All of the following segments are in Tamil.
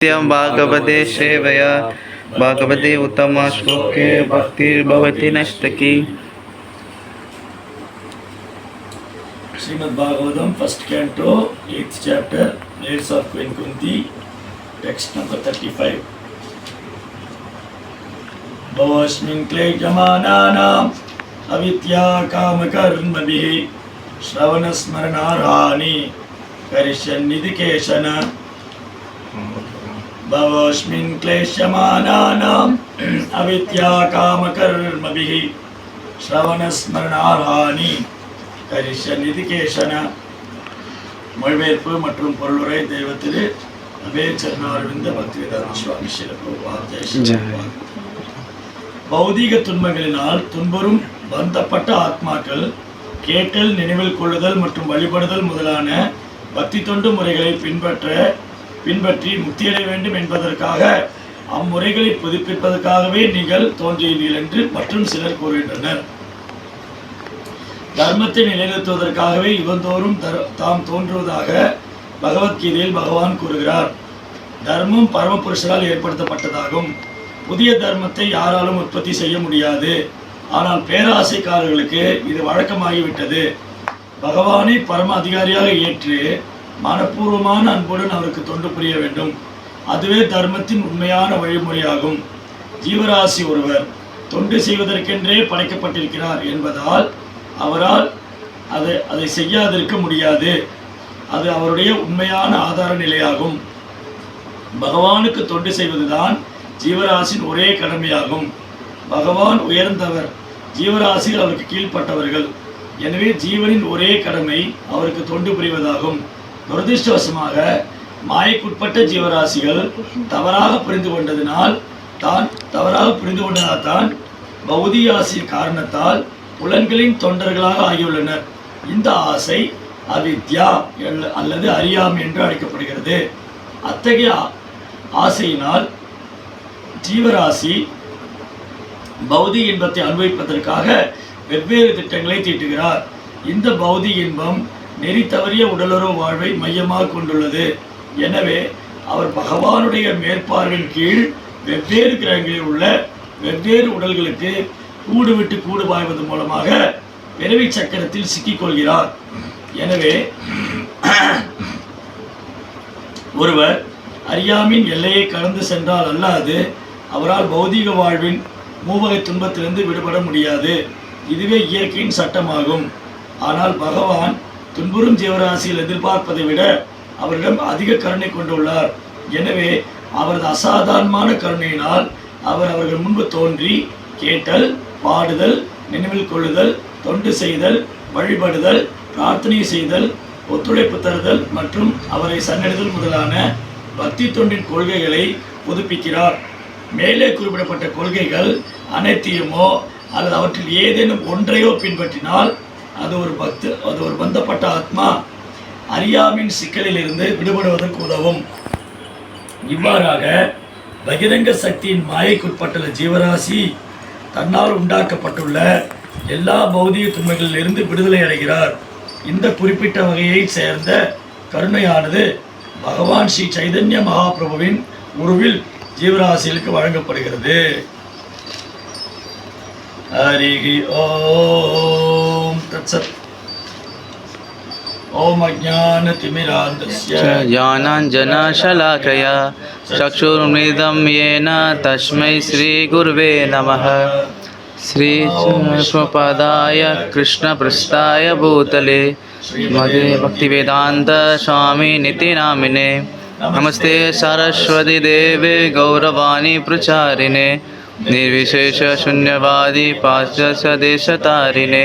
नित्यं भागवते सेवया भागवते उत्तमश्लोके भक्तिर्भवति नस्तकी. Srimad Bhagavatam, first canto, 8th chapter, Ladies of Queen Kunti, text number 35. Bhavasmin klejamananam avidya kamakarmabhihi shravanasmaranarani karishyannidikeshana. Bhavasmin kleshamananam avidya kamakarmabhihi shravanasmaranarani கரிஷநிதிகேஷன. மொழிபெயர்ப்பு மற்றும் பொருளுரை தெய்வத்திலே அபே சரணாரவிந்த பக்திவேதாந்த சுவாமி ஸ்ரீல பிரபுபாத் ஜெய் ஸ்ரீ பிரபுபாத். பௌதீக துன்பங்களினால் துன்புறும் பந்தப்பட்ட ஆத்மாக்கள் கேட்டல், நினைவில் கொள்ளுதல் மற்றும் வழிபடுதல் முதலான பக்தி தொண்டு முறைகளை பின்பற்றி முக்தியடைய வேண்டும் என்பதற்காக அம்முறைகளை புதுப்பிப்பதற்காகவே நீங்கள் தோன்றியீர்கள் என்று மற்றும் சிலர் கூறுகின்றனர். தர்மத்தை நிலைநிறுத்துவதற்காகவே யுகந்தோறும் தாம் தோன்றுவதாக பகவத்கீதையில் பகவான் கூறுகிறார். தர்மம் பரமபுருஷரால் ஏற்படுத்தப்பட்டதாகும். புதிய தர்மத்தை யாராலும் உற்பத்தி செய்ய முடியாது. ஆனால் பேராசைக்காரர்களுக்கு இது வழக்கமாகிவிட்டது. பகவானை பரம அதிகாரியாக ஏற்று மனப்பூர்வமான அன்புடன் அவருக்கு தொண்டு புரிய வேண்டும். அதுவே தர்மத்தின் உண்மையான வழிமுறையாகும். ஜீவராசி ஒருவர் தொண்டு செய்வதற்கென்றே படைக்கப்பட்டிருக்கிறார் என்பதால் அவரால் அதை செய்யாதிருக்க முடியாது. அது அவருடைய உண்மையான ஆதார நிலையாகும். பகவானுக்கு தொண்டு செய்வதுதான் ஜீவராசின் ஒரே கடமையாகும். பகவான் உயர்ந்தவர், ஜீவராசிகள் அவருக்கு கீழ்ப்பட்டவர்கள். எனவே ஜீவனின் ஒரே கடமை அவருக்கு தொண்டு புரிவதாகும். துரதிருஷ்டவசமாக மாயைக்குட்பட்ட ஜீவராசிகள் தவறாக புரிந்து கொண்டதால்தான் பௌதிக ஆசையின் காரணத்தால் புலன்களின் தொண்டர்களாக ஆகியுள்ளனர். இந்த ஆசை அவித்யா அல்லது அறியாமை என்று அழைக்கப்படுகிறது. அத்தகைய ஆசையினால் ஜீவராசி பௌதிக இன்பத்தை அனுபவிப்பதற்காக வெவ்வேறு திட்டங்களை தீட்டுகிறார். இந்த பௌதிக இன்பம் நெறி தவறிய உடலுறவு வாழ்வை மையமாக கொண்டுள்ளது. எனவே அவர் பகவானுடைய மேற்பார்வையின் கீழ் வெவ்வேறு கிரகங்களில் உள்ள வெவ்வேறு உடல்களுக்கு கூடு விட்டு கூடு பாய்வது மூலமாக பிறவி சக்கரத்தில் சிக்கிக்கொள்கிறார். எனவே ஒருவர் அறியாமின் எல்லையை கடந்து சென்றால் அல்லாது அவரால் பௌதீக வாழ்வின் மூவகை துன்பத்திலிருந்து விடுபட முடியாது. இதுவே இயற்கையின் சட்டமாகும். ஆனால் பகவான் துன்புறும் ஜீவராசியில் எதிர்பார்ப்பதை விட அவரிடம் அதிக கருணை கொண்டுள்ளார். எனவே அவரது அசாதாரணமான கருணையினால் அவர்கள் முன்பு தோன்றி கேட்டல், பாடுதல், நினைவில் கொள்ளுதல், தொண்டு செய்தல், வழிபடுதல், பிரார்த்தனை செய்தல், ஒத்துழைப்பு தருதல் மற்றும் அவரை சன்னடிதல் முதலான பக்தி தொண்டின் கொள்கைகளை புதுப்பிக்கிறார். மேலே குறிப்பிடப்பட்ட கொள்கைகள் அனைத்தையுமோ அல்லது அவற்றில் ஏதேனும் ஒன்றையோ பின்பற்றினால் அது ஒரு பந்தப்பட்ட ஆத்மா அறியாமின் சிக்கலில் இருந்து விடுபடுவதற்கு உதவும். இவ்வாறாக பகிரங்க சக்தியின் மாயைக்குட்பட்டுள்ள ஜீவராசி தன்னால் உண்டாக்கப்பட்டுள்ள எல்லா பௌதிக துன்பங்களிலிருந்து விடுதலை அடைகிறார். இந்த குறிப்பிட்ட வகையை சேர்ந்த கருணையானது பகவான் ஸ்ரீ சைதன்ய மகாபிரபுவின் உருவில் ஜீவராசிகளுக்கு வழங்கப்படுகிறது. ஹரி ஓம் தத்சத். ஓம் அஜ்ஞானதிமிராந்தஸ்ய ஞானாஞ்சனशलाकया चक्षुर्मृदं येन तस्मै श्रीगुरुवे नमः. श्रीकृष्णपदाय कृष्णपृष्ठाय भूतले श्रीमते भक्तिवेदान्त स्वामी निति नामिने. नमस्ते सरस्वती देवे गौरवाणी प्रचारिणे निर्विशेष शून्यवादी पाश्चात्य देशतारिणे.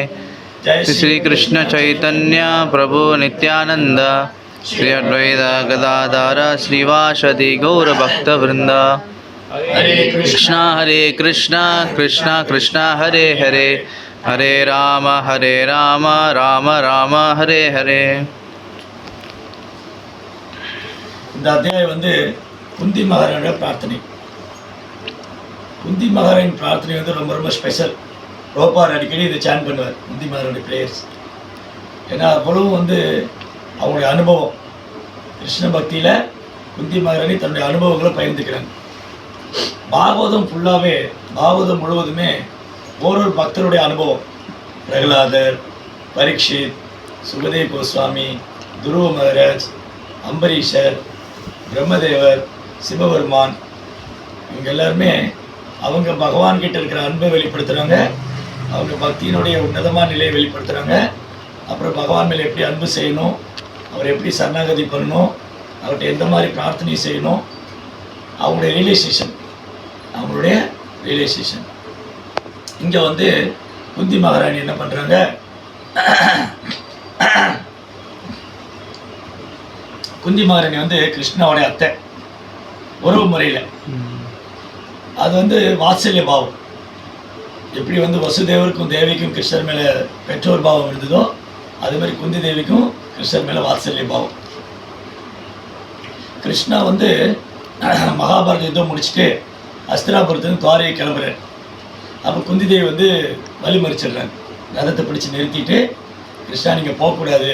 श्री कृष्ण चैतन्य प्रभु नित्यानंद श्री अद्वैत गदाधर श्रीवासदि गौर भक्त वृंद. हरे कृष्णा कृष्णा कृष्णा हरे हरे, हरे राम राम राम हरे हरे. இந்த அத்தியாயம் குந்தி மகாராணியோட பிரார்த்தனை. குந்தி மகாராணி பிரார்த்தனை ரொம்ப ரொம்ப ஸ்பெஷல். ரோபார் அடிக்கடி இதை சேன் பண்ணுவார், குந்தி மகாராணி பிரேயர்ஸ். ஏன்னா அவ்வளவும் அவங்களுடைய அனுபவம் கிருஷ்ண பக்தியில் குந்தி மகாராணி தன்னுடைய அனுபவங்களை பகிர்ந்துக்கிறாங்க. பாகவதம் ஃபுல்லாகவே, பாகவதம் முழுவதுமே ஒரு பக்தருடைய அனுபவம். பிரகலாதர், பரீட்சித், சுகதேவ் கோஸ்வாமி, துருவ மகாராஜ், அம்பரீஷர், பிரம்மதேவர், சிவபெருமான், இவங்க எல்லாருமே அவங்க பகவான்கிட்ட இருக்கிற அன்பை வெளிப்படுத்துகிறாங்க. அவங்க பக்தியினுடைய உன்னதமான நிலையை வெளிப்படுத்துகிறாங்க. அப்புறம் பகவான் மேலே எப்படி அன்பு செய்யணும், அவர் எப்படி சரணாகதி பண்ணணும், அவர்கிட்ட எந்த மாதிரி பிரார்த்தனை செய்யணும், அவங்களுடைய ரியலைசேஷன். இங்கே வந்து குந்தி மகாராணி என்ன பண்ணுறாங்க, குந்தி மகாராணி வந்து கிருஷ்ணாவுடைய அத்தை உறவு முறையில். அது வந்து வாத்சல்ய பாவம். எப்படி வந்து வசுதேவருக்கும் தேவிக்கும் கிருஷ்ணர் மேலே பெற்றோர் பாவம் இருந்ததோ, அதே மாதிரி குந்தி தேவிக்கும் கிருஷ்ணர் மேலே வாத்சல்ய பாவம். கிருஷ்ணா வந்து மகாபாரத யுத்தம் முடிச்சுட்டு அஸ்தினாபுரத்துலேருந்து துவாரையை கிளம்புறாரு. அப்போ குந்தி தேவி வந்து வழிமறிச்சிடுறாங்க. ரதத்தை பிடிச்சி நிறுத்திட்டு, கிருஷ்ணா நீங்கள் போகக்கூடாது,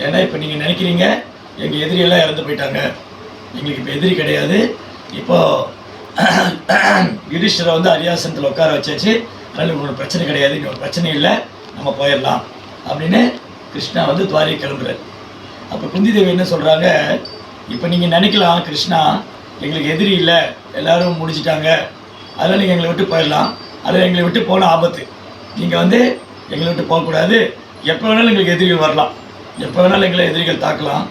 ஏன்னா இப்போ நீங்கள் நினைக்கிறீங்க எங்கள் எதிரியெல்லாம் இறந்து போயிட்டாங்க, எங்களுக்கு இப்போ எதிரி கிடையாது, இப்போது யுதிஷ்டரை வந்து அரியாசனத்தில் உட்கார வச்சாச்சு, அதனால் உங்களுக்கு பிரச்சனை கிடையாது, இங்கே ஒரு பிரச்சனை இல்லை, நம்ம போயிடலாம் அப்படின்னு கிருஷ்ணா வந்து துவாரையை கிளம்புறாரு. அப்போ குந்தி தேவி என்ன சொல்கிறாங்க, இப்போ நீங்கள் நினைக்கலாம் கிருஷ்ணா எங்களுக்கு எதிரி இல்லை, எல்லோரும் முடிச்சிட்டாங்க, அதனால் நீங்கள் எங்களை விட்டு போயிடலாம், அதில் எங்களை விட்டு போன ஆபத்து, நீங்கள் வந்து எங்களை விட்டு போகக்கூடாது, எப்போ வேணாலும் எங்களுக்கு எதிரிகள் வரலாம், எப்போ வேணாலும் எங்களை எதிரிகள் தாக்கலாம்,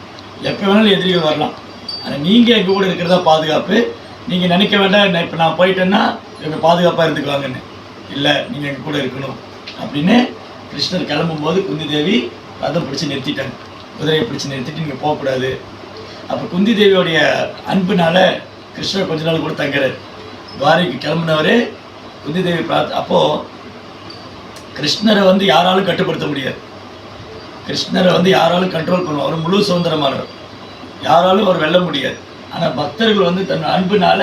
எப்போ வேணாலும் எதிரிகள் வரலாம், ஆனால் நீங்கள் எங்கள் கூட இருக்கிறதா பாதுகாப்பு, நீங்கள் நினைக்க வேண்டாம் இப்போ நான் போயிட்டேன்னா எங்கள் பாதுகாப்பாக இருந்துக்குவாங்கன்னு. இல்லை, நீங்கள் எங்கள் கூட இருக்கணும் அப்படின்னு கிருஷ்ணர் கிளம்பும்போது குந்தி தேவி ரதம் பிடிச்சி நிறுத்திட்டாங்க, குதிரையை பிடிச்சி நிறுத்திட்டு நீங்கள் போகக்கூடாது. அப்போ குந்தி தேவியோடைய அன்புனால கிருஷ்ணர் கொஞ்ச நாள் கூட தங்குறார். துவாரைக்கு கிளம்புனவர் குந்தி தேவி அப்போது கிருஷ்ணரை வந்து யாராலும் கட்டுப்படுத்த முடியாது, கிருஷ்ணரை வந்து யாராலும் கண்ட்ரோல் பண்ணுவோம், அவர் முழு சுதந்திரமானவர், யாராலும் அவர் வெல்ல முடியாது. ஆனால் பக்தர்கள் வந்து தன் அன்புனால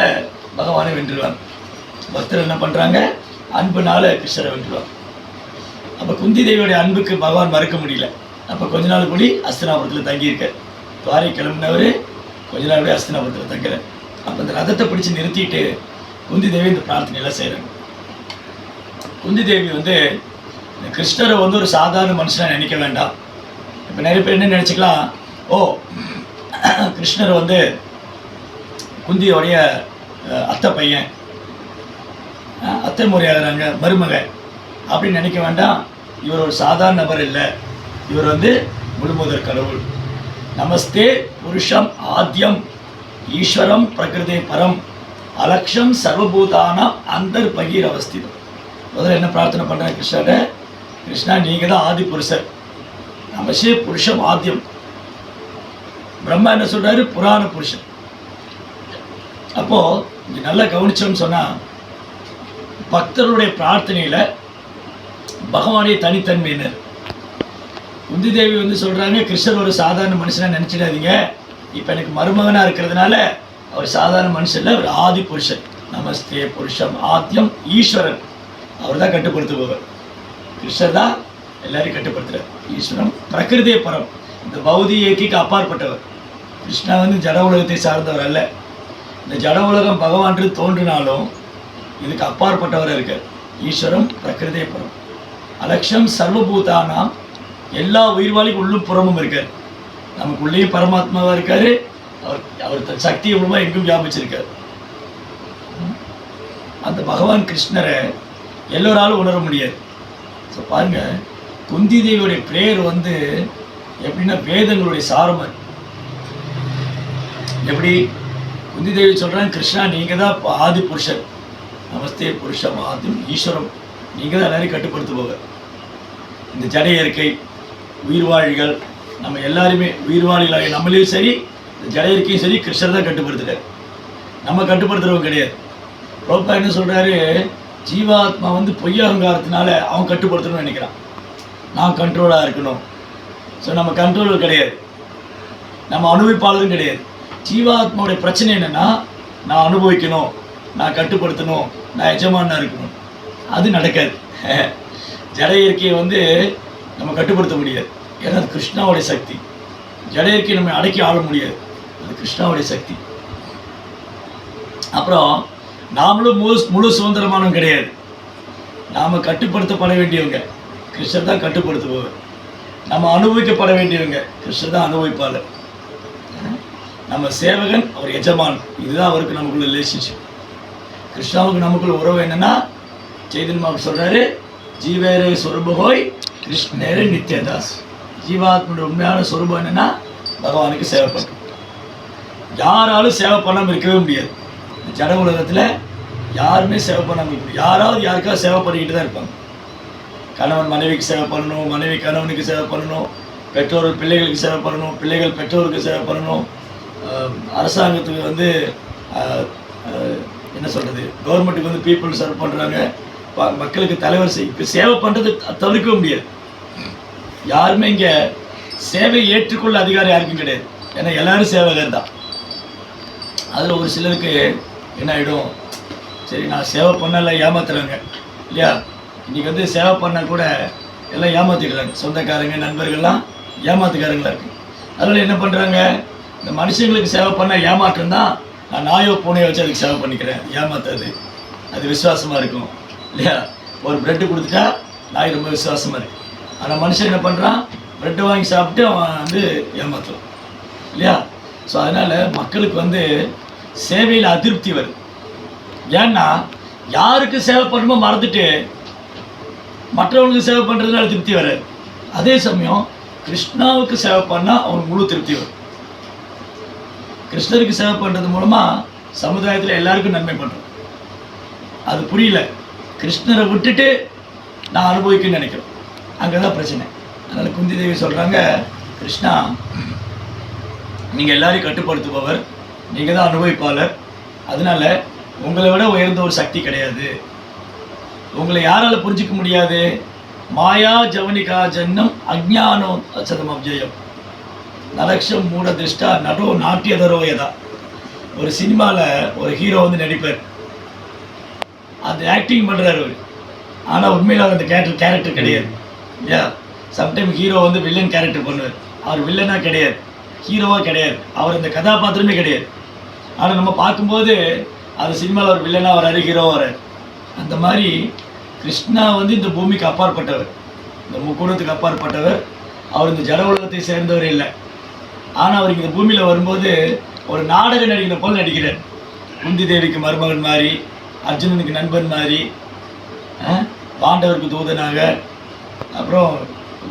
பகவானை வென்றுவாங்க. பக்தர் என்ன பண்ணுறாங்க, அன்புனால கிருஷ்ணரை வென்றுவாங்க. அப்போ குந்தி தேவியோடைய அன்புக்கு பகவான் மறுக்க முடியல. அப்போ கொஞ்ச நாள் கூடி அஸ்தினாபுரத்தில் தங்கியிருக்கார். துவாரை கிளம்பினவர் கொஞ்ச நாள் கூட அஸ்தினாபுரத்தில் தங்குறார். அப்போ இந்த ரதத்தை பிடிச்சி நிறுத்திட்டு குந்தி தேவி இந்த பிரார்த்தனையெல்லாம் செய்கிறாங்க. குந்தி தேவி வந்து கிருஷ்ணரை வந்து ஒரு சாதாரண மனுஷனாக நினைக்க வேண்டாம். இப்போ நிறைய பேர் என்ன நினச்சிக்கலாம், ஓ கிருஷ்ணர் வந்து குந்தியோடைய அத்தை பையன், அத்தை முறையாகிறாங்க, மருமக அப்படின்னு நினைக்க வேண்டாம். இவர் ஒரு சாதாரண நபர் இல்லை, இவர் வந்து முழுமுதற் கடவுள். நமஸ்தே புருஷம் ஆத்யம் ஈஸ்வரம் பிரகிருதே பரம் அலக்ஷம் சர்வபூதானம் அந்தர் பகீர் அவஸ்திதம். முதல்ல என்ன பிரார்த்தனை பண்ணுறேன் கிருஷ்ணரை, கிருஷ்ணா நீங்கள் தான் ஆதி புருஷர், நமஸ்தே புருஷம் ஆத்யம். பிரம்மா என்ன சொல்கிறாரு, புராண புருஷன். அப்போது இங்கே நல்லா கவனிச்சோன்னு சொன்னால், பக்தருடைய பிரார்த்தனையில் பகவானுடைய தனித்தன்மையினர். குந்தி தேவி வந்து சொல்கிறாங்க, கிருஷ்ணர் ஒரு சாதாரண மனுஷனாக நினச்சிடாதீங்க, இப்போ எனக்கு மருமகனாக இருக்கிறதுனால அவர் சாதாரண மனுஷன் இல்லை, அவர் ஆதி புருஷன். நமஸ்தே புருஷம் ஆத்யம் ஈஸ்வரன், அவர் தான் கட்டுப்படுத்துபவர். கிருஷ்ணர் தான் எல்லாரையும் கட்டுப்படுத்துகிறார். ஈஸ்வரம் பிரகிருதே பரம், இந்த பௌதி இயக்கிக்கு அப்பாற்பட்டவர். கிருஷ்ணா வந்து ஜட உலகத்தை சார்ந்தவர் அல்ல. இந்த ஜட உலகம் பகவான் தோன்றினாலும் இதுக்கு அப்பாற்பட்டவர் இருக்கார். ஈஸ்வரம் பிரகிருதே பரம் அலக்ஷம் சர்வபூதானாம், எல்லா உயிர்வாளிக்கும் உள்ளும் புறமும் இருக்கார். நமக்குள்ளேயும் பரமாத்மாவாக இருக்கார். அவர் தன் சக்தியை மூலமாக எங்கும் வியாபிச்சிருக்கார். அந்த பகவான் கிருஷ்ணரை எல்லோராலும் உணர முடியாது. ஸோ பாருங்கள், குந்தி தேவியுடைய பிரேயர் வந்து எப்படின்னா வேதங்களுடைய சாரமர். எப்படி குந்தி தேவி சொல்கிறாங்க, கிருஷ்ணா நீங்கள் தான் ஆதி புருஷன், நமஸ்தே புருஷம் ஆதிம் ஈஸ்வரம், நீங்கள் தான் எல்லாரையும் கட்டுப்படுத்துபவர். இந்த ஜட இயற்கை உயிர்வாழிகள் நம்ம எல்லாருமே உயிர்வாழிகளாக நம்மளையும் சரி, இந்த ஜட இயற்கையும் சரி கிருஷ்ணர் தான் கட்டுப்படுத்துகிறார், நம்ம கட்டுப்படுத்துகிறவங்க கிடையாது. ரோப்பா என்ன சொல்கிறாரு, ஜீவாத்மா வந்து பொய்யகங்காரத்தினால அவன் கட்டுப்படுத்தணும்னு நினைக்கிறான், நான் கண்ட்ரோலாக இருக்கணும். ஸோ நம்ம கண்ட்ரோலர் கிடையாது, நம்ம அனுபவிப்பாளரும் கிடையாது. ஜீவாத்மாவுடைய பிரச்சனை என்னென்னா, நான் அனுபவிக்கணும், நான் கட்டுப்படுத்தணும், நான் எஜமானாக இருக்கணும். அது நடக்காது. ஜட இயற்கையை வந்து நம்ம கட்டுப்படுத்த முடியாது, ஏன்னா அது கிருஷ்ணாவுடைய சக்தி. ஜட இயற்கையை நம்ம அடக்கி ஆள முடியாது. அது கிருஷ்ணாவுடைய சக்தி. அப்புறம் நாமளும் முழு சுதந்திரமானவங்க கிடையாது. நாம் கட்டுப்படுத்தப்பட வேண்டியவங்க, கிருஷ்ணர் தான் கட்டுப்படுத்துபவர். நம்ம அனுபவிக்கப்பட வேண்டியவங்க, கிருஷ்ணர் தான் அனுபவிப்பாளர். நம்ம சேவகன், அவர் எஜமான். இதுதான் அவருக்கு நமக்குள்ள ரிலேஷன்ஷிப். கிருஷ்ணாவுக்கு நமக்குள்ள உறவு என்னன்னா, சைதன்ய மகாபிரபு சொல்றாரு, ஜீவேரே சொரூபஹோய் கிருஷ்ணரே நித்யதாஸ். ஜீவாத்மனுடைய உண்மையான சொரூபம் என்னன்னா பகவானுக்கு சேவை பண்ணும். யாராலும் சேவை பண்ணாமல் இருக்கவே முடியாது. ஜட உலகத்தில் யாருமே சேவை பண்ணாமல் இருக்க முடியும். யாராவது யாருக்காவது சேவை பண்ணிக்கிட்டு தான் இருப்பாங்க. கணவன் மனைவிக்கு சேவை பண்ணணும், மனைவி கணவனுக்கு சேவை பண்ணணும், பெற்றோர்கள் பிள்ளைகளுக்கு சேவை பண்ணணும், பிள்ளைகள் பெற்றோருக்கு சேவை பண்ணணும். அரசாங்கத்துக்கு வந்து என்ன சொல்கிறது, கவர்மெண்ட்டுக்கு வந்து பீப்புள் சர்வ் பண்ணுறாங்க, மக்களுக்கு தலைவர் இப்போ சேவை பண்ணுறது தவிர்க்க முடியாது. யாருமே இங்கே சேவை ஏற்றுக்கொள்ள அதிகாரம் யாருக்கும் கிடையாது. ஏன்னா எல்லோரும் சேவகர் தான். அதில் ஒரு சிலருக்கு என்ன ஆகிடும், சரி நான் சேவை பண்ணல ஏமாத்துறாங்க இல்லையா. இன்றைக்கி வந்து சேவை பண்ணால் கூட எல்லாம் ஏமாற்றிக்கிறாங்க. சொந்தக்காரங்க நண்பர்கள்லாம் ஏமாத்துக்காரங்களாக இருக்குது. அதனால் என்ன பண்ணுறாங்க, இந்த மனுஷங்களுக்கு சேவை பண்ணால் ஏமாற்றம் தான். நான் நாயோ பூனையை வச்சு அதுக்கு சேவை பண்ணிக்கிறேன், ஏமாத்தாது, அது விசுவாசமாக இருக்கும் இல்லையா. ஒரு ப்ரெட்டு கொடுத்துட்டா நாய் ரொம்ப விசுவாசமாக இருக்குது. ஆனால் மனுஷன் என்ன பண்ணுறான், ப்ரெட்டை வாங்கி சாப்பிட்டு அவன் வந்து ஏமாற்றுவான் இல்லையா. ஸோ அதனால் மக்களுக்கு வந்து சேவையில் அதிருப்தி வருது. ஏன்னா யாருக்கு சேவை பண்ணுமோ மறந்துட்டு மற்றவங்களுக்கு சேவை பண்ணுறதுனால திருப்தி வராது. அதே சமயம் கிருஷ்ணாவுக்கு சேவை பண்ணால் அவனுக்கு முழு திருப்தி வரும். கிருஷ்ணருக்கு சேவை பண்ணுறது மூலமாக சமுதாயத்தில் எல்லாருக்கும் நன்மை பண்ணுறோம். அது புரியல. கிருஷ்ணரை விட்டுட்டு நான் அனுபவிக்கணும்னு நினைக்கிறோம். அங்கே தான் பிரச்சனை. அதனால் குந்தி தேவி சொல்கிறாங்க, கிருஷ்ணா நீங்கள் எல்லாரையும் கட்டுப்படுத்துபவர், நீங்கள் தான் அனுபவிப்பாளர். அதனால் உங்களை விட உயர்ந்த ஒரு சக்தி கிடையாது. உங்களை யாரால் புரிஞ்சிக்க முடியாது. மாயா ஜவனிகா ஜன்னம் அஜ்ஞானோ சதம் அப்ஜயம் நலக்ஷம் மூட திருஷ்டா நடோ நாட்டியதரோ யதா. ஒரு சினிமாவில் ஒரு ஹீரோ வந்து நடிப்பார், அந்த ஆக்டிங் பண்ணுறாரு அவர். ஆனால் உண்மையில் அவர் அந்த கேரக்டர் கிடையாது இல்லையா. சம்டைம் ஹீரோ வந்து வில்லன் கேரக்டர் பண்ணுவார். அவர் வில்லனாக கிடையாது, ஹீரோவாக கிடையாது, அவர் அந்த கதாபாத்திரமே கிடையாது. ஆனால் நம்ம பார்க்கும்போது அது சினிமாவில் ஒரு வில்லனாக வராரு, ஹீரோவாக வராரு. அந்த மாதிரி கிருஷ்ணா வந்து இந்த பூமிக்கு அப்பாற்பட்டவர், இந்த முக்குணத்துக்கு அப்பாற்பட்டவர். அவர் இந்த ஜட உலகத்தை சேர்ந்தவர் இல்லை. ஆனால் அவருக்கு இந்த பூமியில் வரும்போது ஒரு நாடக நடிகனை போல் நடிக்கிறார். குந்தி தேவிக்கு மருமகன் மாதிரி, அர்ஜுனனுக்கு நண்பன் மாதிரி, பாண்டவருக்கு தூதனாக, அப்புறம்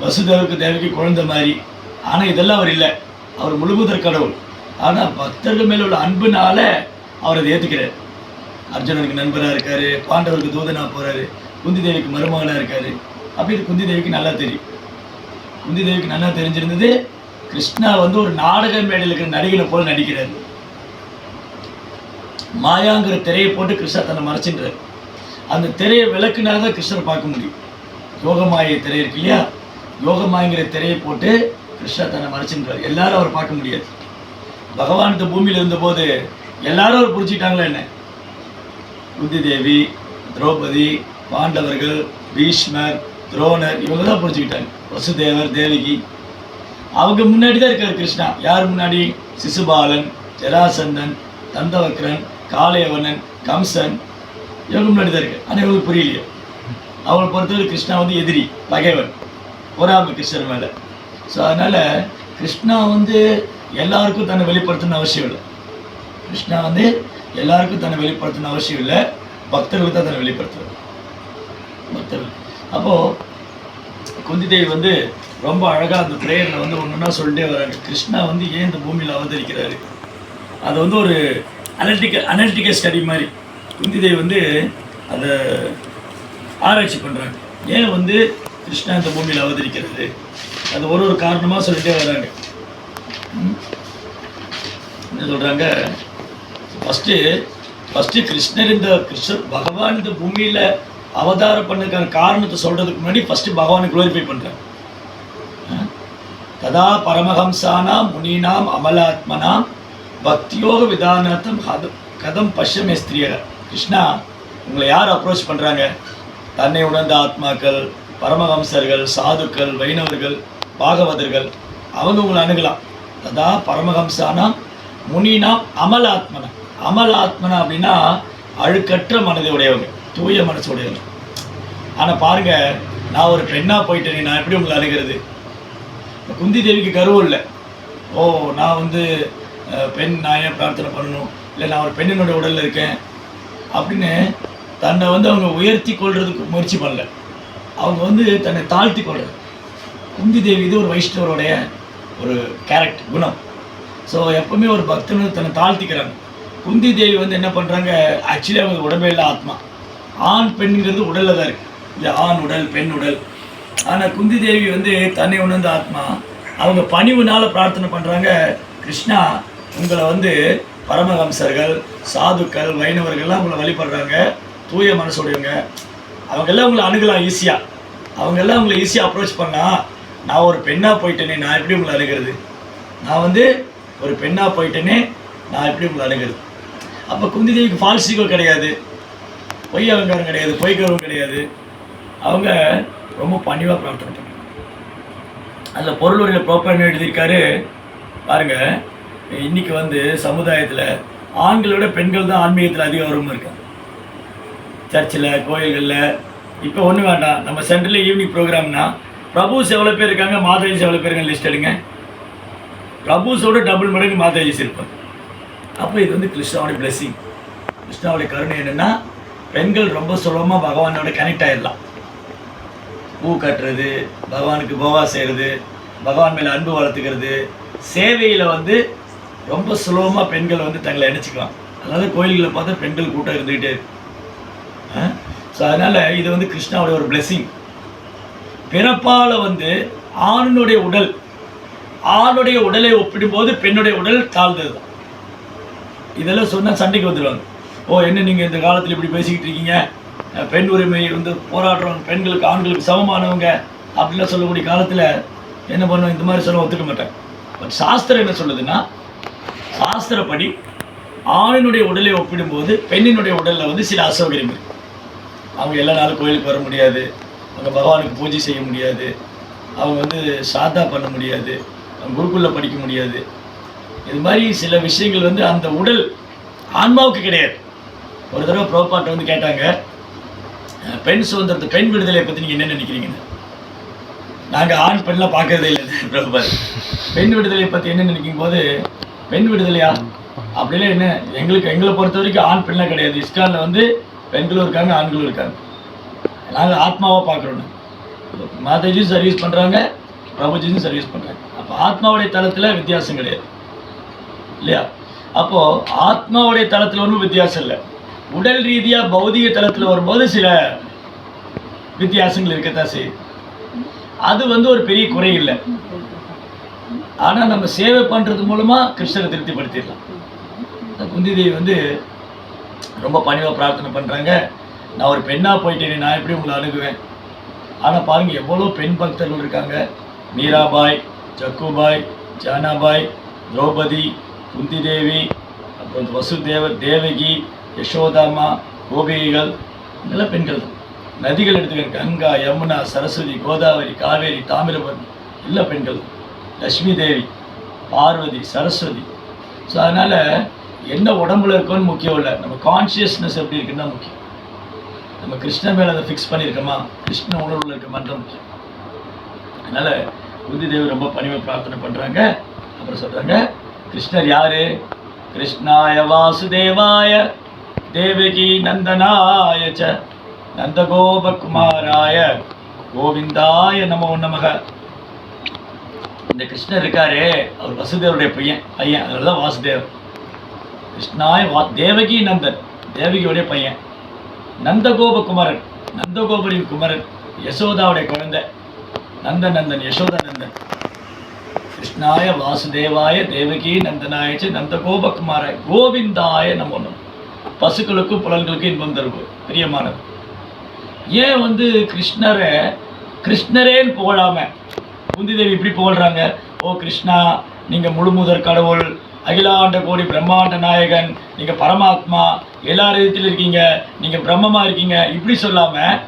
வசுதேவருக்கு தேவிக்கு குழந்தை மாதிரி. ஆனால் இதெல்லாம் அவர் இல்லை. அவர் முழுமுதற் கடவுள். ஆனால் பக்தர்கள் மேலே உள்ள அன்புனால அவர் அதை ஏற்றுக்கிறார். அர்ஜுனனுக்கு நண்பராக இருக்கார், பாண்டவருக்கு தூதனாக போகிறாரு, குந்தி தேவிக்கு மருமகனாக இருக்கார். அப்போ இது குந்தி தேவிக்கு நல்லா தெரியும். குந்தி தேவிக்கு நல்லா தெரிஞ்சிருந்தது, கிருஷ்ணா வந்து ஒரு நாடக மேடையில் இருக்கிற நடிகனை போல் நடிக்கிறார். மாயாங்கிற திரையை போட்டு கிருஷ்ணா தன்னை மறைச்சின்றார். அந்த திரையை விளக்குனா தான் கிருஷ்ணரை பார்க்க முடியும். யோகமாய திரை இருக்கு இல்லையா, யோகமாயங்கிற திரையை போட்டு கிருஷ்ணா தன்னை மறைச்சின்றார். எல்லாரும் அவர் பார்க்க முடியாது. பகவான் இந்த பூமியில் இருந்தபோது எல்லாரும் அவர் புரிஞ்சுக்கிட்டாங்களா என்ன. குந்தி தேவி, திரௌபதி, பாண்டவர்கள், பீஷ்மர், துரோணர், இவங்க தான் புரிஞ்சுக்கிட்டாங்க. வசுதேவர், தேவகி, அவங்க முன்னாடி தான் இருக்கார் கிருஷ்ணா. யார் முன்னாடி? சிசுபாலன், ஜராசந்தன், தந்தவக்ரன், காளையவனன், கம்சன், இவங்க முன்னாடி தான் இருக்கு. ஆனால் இவங்களுக்கு புரியலையே. அவங்களை பொறுத்தவரை கிருஷ்ணா வந்து எதிரி, பகைவன், பொறாமை கிருஷ்ணர் மேலே. ஸோ அதனால் கிருஷ்ணா வந்து எல்லாருக்கும் தன்னை வெளிப்படுத்தணும்னு அவசியம் இல்லை. கிருஷ்ணா வந்து எல்லாருக்கும் தன்னை வெளிப்படுத்தணும்னு அவசியம் இல்லை. பக்தர்களுக்கு தான் தன்னை வெளிப்படுத்துவார், பக்தர்கள். அப்போது குந்தி தேவி வந்து ரொம்ப அழகாக அந்த ப்ரேயரில் வந்து ஒன்றுன்னா சொல்லிட்டே வராங்க. கிருஷ்ணா வந்து ஏன் இந்த பூமியில் அவதரிக்கிறாரு, அது வந்து ஒரு அனலிட்டிக்கல் ஸ்டடி மாதிரி குந்தி தேவி வந்து அதை ஆராய்ச்சி பண்ணுறாங்க. ஏன் வந்து கிருஷ்ணா இந்த பூமியில் அவதரிக்கிறது, அது ஒரு காரணமாக சொல்லிட்டே வராங்க. என்ன சொல்கிறாங்க, ஃபஸ்ட்டு கிருஷ்ணர் பகவான் இந்த பூமியில் அவதாரம் பண்ணதுக்கான காரணத்தை சொல்கிறதுக்கு முன்னாடி ஃபஸ்ட்டு பகவானை குளோரிஃபை பண்ணுறாங்க. ததா பரமஹம்சானாம் முனீனாம் அமலாத்மனாம் பக்தியோக விதானார்த்தம் கதம் பஷ்யமே ஸ்திரியர். கிருஷ்ணா உங்களை யார் அப்ரோச் பண்ணுறாங்க? தன்னை உணர்ந்த ஆத்மாக்கள், பரமஹம்சர்கள், சாதுக்கள், வைணவர்கள், பாகவதர்கள், அவங்க உங்களை அணுகலாம். ததா பரமஹம்சானாம் முனினாம் அமலாத்மனா. அமலாத்மனா அப்படின்னா அழுக்கற்ற மனதை உடையவங்க, தூய மனசு உடையவங்க. ஆனால் பாருங்கள், நான் ஒரு பெண்ணாக போயிட்டேனே, நான் எப்படி உங்களை அணுகிறது? குந்தி தேவிக்கு கர்வம் இல்லை. ஓ, நான் வந்து பெண், நான் ஏன் பிரார்த்தனை பண்ணணும், இல்லை நான் ஒரு பெண்ணினுடைய உடலில் இருக்கேன் அப்படின்னு தன்னை வந்து அவங்க உயர்த்தி கொள்றதுக்கு முயற்சி பண்ணல. அவங்க வந்து தன்னை தாழ்த்தி கொள்றது. குந்தி தேவி இது ஒரு வைஷ்ணவருடைய ஒரு கேரக்டர், குணம். ஸோ எப்பவுமே ஒரு பக்தன் தன்னை தாழ்த்திக்கிறாங்க. குந்தி தேவி வந்து என்ன பண்ணுறாங்க, ஆக்சுவலி அவங்க உடம்பே இல்லை, ஆத்மா. ஆண் பெண்ணுங்கிறது உடலில் தான் இருக்குது, இல்லை ஆண் உடல் பெண் உடல். ஆனால் குந்தி தேவி வந்து தன்னை உணர்ந்த ஆத்மா. அவங்க பணிவுனால் பிரார்த்தனை பண்ணுறாங்க, கிருஷ்ணா உங்களை வந்து பரமஹம்சர்கள், சாதுக்கள், வைணவர்கள்லாம் உங்களை வழிபடுறாங்க, தூய மனசுடையவங்க. அவங்கெல்லாம் உங்களை அணுகலாம் ஈஸியாக. அவங்கெல்லாம் உங்களை ஈஸியாக அப்ரோச் பண்ணால், நான் ஒரு பெண்ணாக போயிட்டேனே, நான் எப்படி உங்களை அணுகிறது? நான் வந்து ஒரு பெண்ணாக போயிட்டேனே, நான் எப்படி உங்களை அணுகிறது? அப்போ குந்தி தேவிக்கு ஃபால்ஸிகோ கிடையாது, பொய் அலங்காரம் கிடையாது, பொய்கரும் கிடையாது. அவங்க ரொம்ப பணிவாக பிரார்த்தனை பண்ணுறாங்க. அதில் பொருளுரையில் ப்ராப்பராக எழுதியிருக்காரு பாருங்கள். இன்றைக்கி வந்து சமுதாயத்தில் ஆண்களோட பெண்கள் தான் ஆன்மீகத்தில் அதிக ஆர்வமாக இருக்காங்க. சர்ச்சில், கோயில்களில். இப்போ ஒன்றும் வேண்டாம், நம்ம சென்ட்ரலில் ஈவினிங் ப்ரோக்ராம்னா பிரபுஸ் எவ்வளோ பேர் இருக்காங்க, மாதாஜிஸ் எவ்வளோ பேருங்க, லிஸ்ட் எடுங்க. பிரபுஸோட டபுள் மடங்கு மாதாஜிஸ் இருப்பாங்க. அப்போ இது வந்து கிருஷ்ணாவுடைய பிளெஸிங், கிருஷ்ணாவுடைய கருணை. என்னென்னா பெண்கள் ரொம்ப சுலபமாக பகவானோட கனெக்ட் ஆகிடலாம். பூ கட்டுறது, பகவானுக்கு போவா செய்கிறது, பகவான் மேலே அன்பு வளர்த்துக்கிறது, சேவையில் வந்து ரொம்ப சுலபமாக பெண்கள் வந்து தங்களை இணைச்சிக்கலாம். அதனால கோயில்களை பார்த்தா பெண்கள் கூட்டம் இருந்துக்கிட்டே இருக்கு. ஸோ அதனால் இது வந்து கிருஷ்ணாவுடைய ஒரு பிளெஸிங். பிறப்பால் வந்து ஆணுடைய உடல், ஆணுடைய உடலை ஒப்பிடும்போது பெண்ணுடைய உடல் தாழ்ந்தது தான். இதெல்லாம் சொன்னால் சண்டைக்கு வந்துடுவாங்க. ஓ, என்ன நீங்கள் இந்த காலத்தில் இப்படி பேசிக்கிட்டு இருக்கீங்க, பெண் உரிமை வந்து போராடுறவங்க, பெண்களுக்கு ஆண்களுக்கு சமமானவங்க அப்படின்லாம் சொல்லக்கூடிய காலத்தில் என்ன பண்ணுவோம், இந்த மாதிரி சொல்ல ஒத்துக்க மாட்டேன். பட் சாஸ்திரம் என்ன சொல்லுதுன்னா, சாஸ்திரப்படி ஆணினுடைய உடலை ஒப்பிடும்போது பெண்ணினுடைய உடலில் வந்து சில அசௌகரியம் இருக்குது. அவங்க எல்லா நாளும் கோயிலுக்கு வர முடியாது, அவங்க பகவானுக்கு பூஜை செய்ய முடியாது, அவங்க வந்து சாதா பண்ண முடியாது, அவங்க குருக்குள்ளே படிக்க முடியாது. இது மாதிரி சில விஷயங்கள் வந்து அந்த உடல் ஆன்மாவுக்கு கிடையாது. ஒரு தடவை ப்ரோபாட்டை வந்து கேட்டாங்க, பெண் சுதந்திரத்தை, பெண் விடுதலையை பற்றி நீங்கள் என்ன நினைக்கிறீங்கன்னு. நாங்கள் ஆண் பெண்ணெலாம் பார்க்கறதே இல்லை ப்ரோபாட். பெண் விடுதலையை பற்றி என்ன நினைக்கும் போது, பெண் விடுதலையா அப்படிலாம் என்ன, எங்களை பொறுத்த வரைக்கும் ஆண் பெண்ணாக கிடையாது. இஸ்கானில் வந்து பெண்களும் இருக்காங்க, ஆண்களும் இருக்காங்க. நாங்கள் ஆத்மாவாக பார்க்குறோன்னு. மாதாஜியும் சர்வீஸ் பண்ணுறாங்க, பிரபுஜியும் சர்வீஸ் பண்ணுறாங்க. அப்போ ஆத்மாவுடைய தளத்தில் வித்தியாசம் கிடையாது இல்லையா? அப்போது ஆத்மாவுடைய தளத்தில் ஒன்றும் வித்தியாசம் இல்லை. உடல் ரீதியாக பௌதிக தளத்தில் வரும்போது சில வித்தியாசங்கள் இருக்கத்தான் செய்யுது. அது வந்து ஒரு பெரிய குறை இல்லை. ஆனால் நம்ம சேவை பண்ணுறது மூலமாக கிருஷ்ணரை திருப்திப்படுத்திடலாம். குந்தி தேவி வந்து ரொம்ப பணிவாக பிரார்த்தனை பண்ணுறாங்க, நான் ஒரு பெண்ணாக போயிட்டேனே, நான் எப்படி உங்களை அணுகுவேன்? ஆனால் பாருங்கள், எவ்வளோ பெண் பக்தர்கள் இருக்காங்க. மீராபாய், ஜக்குபாய், ஜானாபாய், திரௌபதி, குந்தி தேவி, அப்புறம் வசுதேவர், தேவகி, யசோதாமா, கோபிகைகள், இதெல்லாம் பெண்கள் தான். நதிகள் எடுத்துக்கங்க, கங்கா, யமுனா, சரஸ்வதி, கோதாவரி, காவேரி, தாமிரபரணி, எல்லாம் பெண்கள். லக்ஷ்மி தேவி, பார்வதி, சரஸ்வதி. ஸோ அதனால் என்ன உடம்புல இருக்கோன்னு முக்கியம் இல்லை, நம்ம கான்ஷியஸ்னஸ் எப்படி இருக்குன்னு தான் முக்கியம். நம்ம கிருஷ்ணன் மேலே அதை ஃபிக்ஸ் பண்ணியிருக்கோமா, கிருஷ்ண உணர்வில் இருக்கமான்ற முக்கியம். அதனால் குந்தி தேவி ரொம்ப பணிவை பிரார்த்தனை பண்ணுறாங்க. அப்புறம் சொல்கிறாங்க, கிருஷ்ணர் யார்? கிருஷ்ணாய வாசுதேவாய தேவகி நந்தனாய ச நந்தகோபகுமாராய கோவிந்தாய நமோ நமக. இந்த கிருஷ்ணர் இருக்காரே, அவர் வசுதேவருடைய பையன், அதனால தான் வாசுதேவர். கிருஷ்ணாய தேவகி நந்தன், தேவகியோடைய பையன். நந்தகோபகுமாரன், நந்தகோபரின் குமரன், யசோதாவுடைய குழந்தை. நந்தநந்தன், யசோதா நந்தன். கிருஷ்ணாய வாசுதேவாய தேவகி நந்தனாய நந்தகோபகுமாராய கோவிந்தாய நமோ நம. பசுக்களுக்கும் புலன்களுக்கும் இன்பம் தருவது பிரியமானது. ஏன் வந்து கிருஷ்ணரேன்னு புகழாம குந்தி தேவி இப்படி புகழ்றாங்க? ஓ கிருஷ்ணா, நீங்கள் முழுமுதற் கடவுள், அகிலாண்ட கோடி பிரம்மாண்ட நாயகன், நீங்கள் பரமாத்மா, எல்லா விதத்திலும் இருக்கீங்க, நீங்கள் பிரம்மமாக இருக்கீங்க, இப்படி சொல்லாமல்